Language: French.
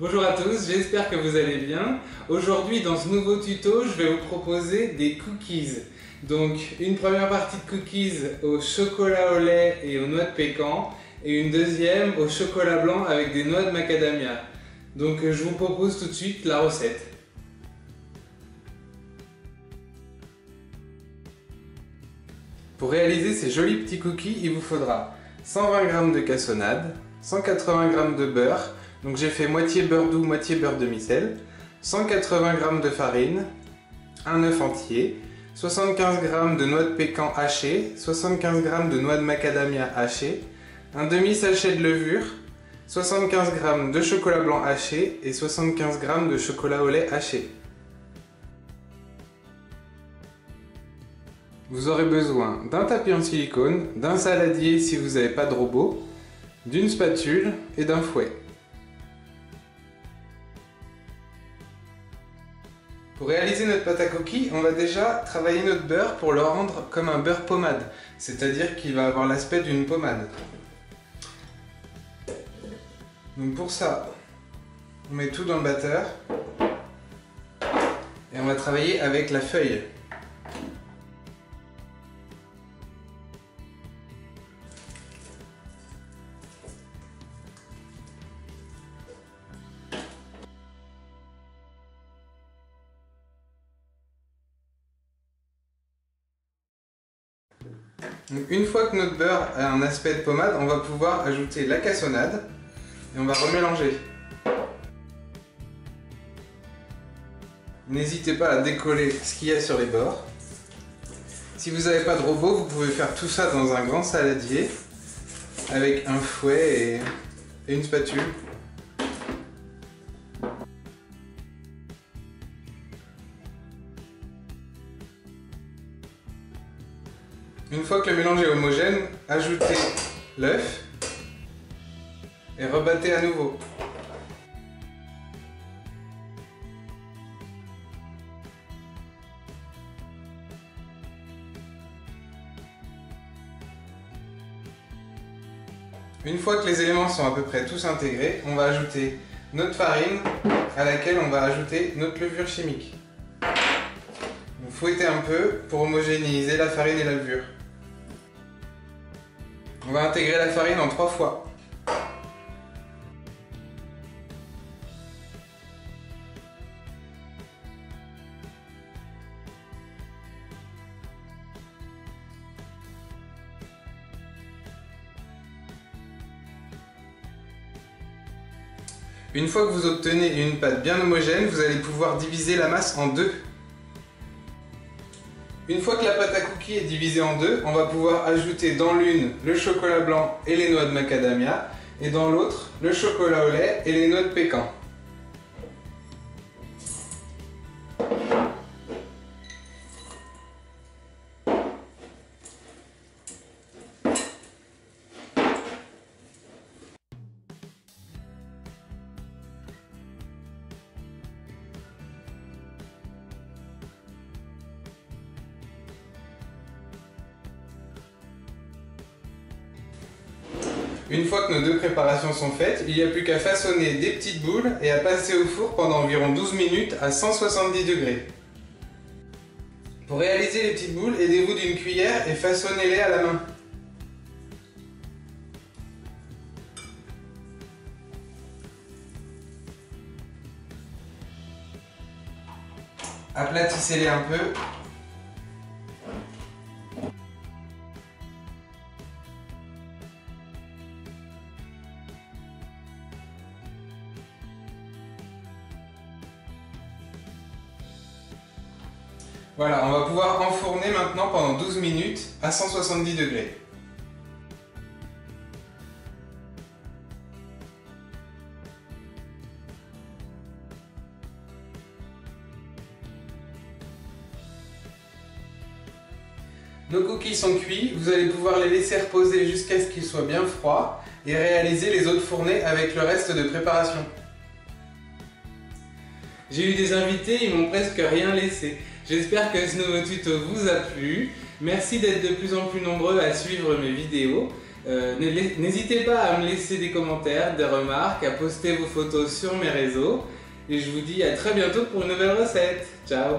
Bonjour à tous, j'espère que vous allez bien. Aujourd'hui, dans ce nouveau tuto, je vais vous proposer des cookies. Donc, une première partie de cookies au chocolat au lait et aux noix de pécan, et une deuxième au chocolat blanc avec des noix de macadamia. Donc, je vous propose tout de suite la recette. Pour réaliser ces jolis petits cookies, il vous faudra 120 g de cassonade, 180 g de beurre, donc j'ai fait moitié beurre doux, moitié beurre demi-sel, 180 g de farine, un œuf entier, 75 g de noix de pécan hachées, 75 g de noix de macadamia hachées, un demi-sachet de levure, 75 g de chocolat blanc haché et 75 g de chocolat au lait haché. Vous aurez besoin d'un tapis en silicone, d'un saladier si vous n'avez pas de robot, d'une spatule et d'un fouet. Pour réaliser notre pâte à coquilles, on va déjà travailler notre beurre pour le rendre comme un beurre pommade, c'est-à-dire qu'il va avoir l'aspect d'une pommade. Donc pour ça, on met tout dans le batteur et on va travailler avec la feuille. Donc une fois que notre beurre a un aspect de pommade, on va pouvoir ajouter la cassonade et on va remélanger. N'hésitez pas à décoller ce qu'il y a sur les bords. Si vous n'avez pas de robot, vous pouvez faire tout ça dans un grand saladier avec un fouet et une spatule. Une fois que le mélange est homogène, ajoutez l'œuf et rebattez à nouveau. Une fois que les éléments sont à peu près tous intégrés, on va ajouter notre farine à laquelle on va ajouter notre levure chimique. Donc, fouettez un peu pour homogénéiser la farine et la levure. On va intégrer la farine en 3 fois. Une fois que vous obtenez une pâte bien homogène, vous allez pouvoir diviser la masse en deux. Une fois que la pâte à cookies est divisée en deux, on va pouvoir ajouter dans l'une le chocolat blanc et les noix de macadamia et dans l'autre le chocolat au lait et les noix de pécan. Une fois que nos deux préparations sont faites, il n'y a plus qu'à façonner des petites boules et à passer au four pendant environ 12 minutes à 170 degrés. Pour réaliser les petites boules, aidez-vous d'une cuillère et façonnez-les à la main. Aplatissez-les un peu. Voilà, on va pouvoir enfourner maintenant pendant 12 minutes à 170 degrés. Nos cookies sont cuits, vous allez pouvoir les laisser reposer jusqu'à ce qu'ils soient bien froids et réaliser les autres fournées avec le reste de préparation. J'ai eu des invités, ils m'ont presque rien laissé. J'espère que ce nouveau tuto vous a plu. Merci d'être de plus en plus nombreux à suivre mes vidéos. N'hésitez pas à me laisser des commentaires, des remarques, à poster vos photos sur mes réseaux. Et je vous dis à très bientôt pour une nouvelle recette. Ciao!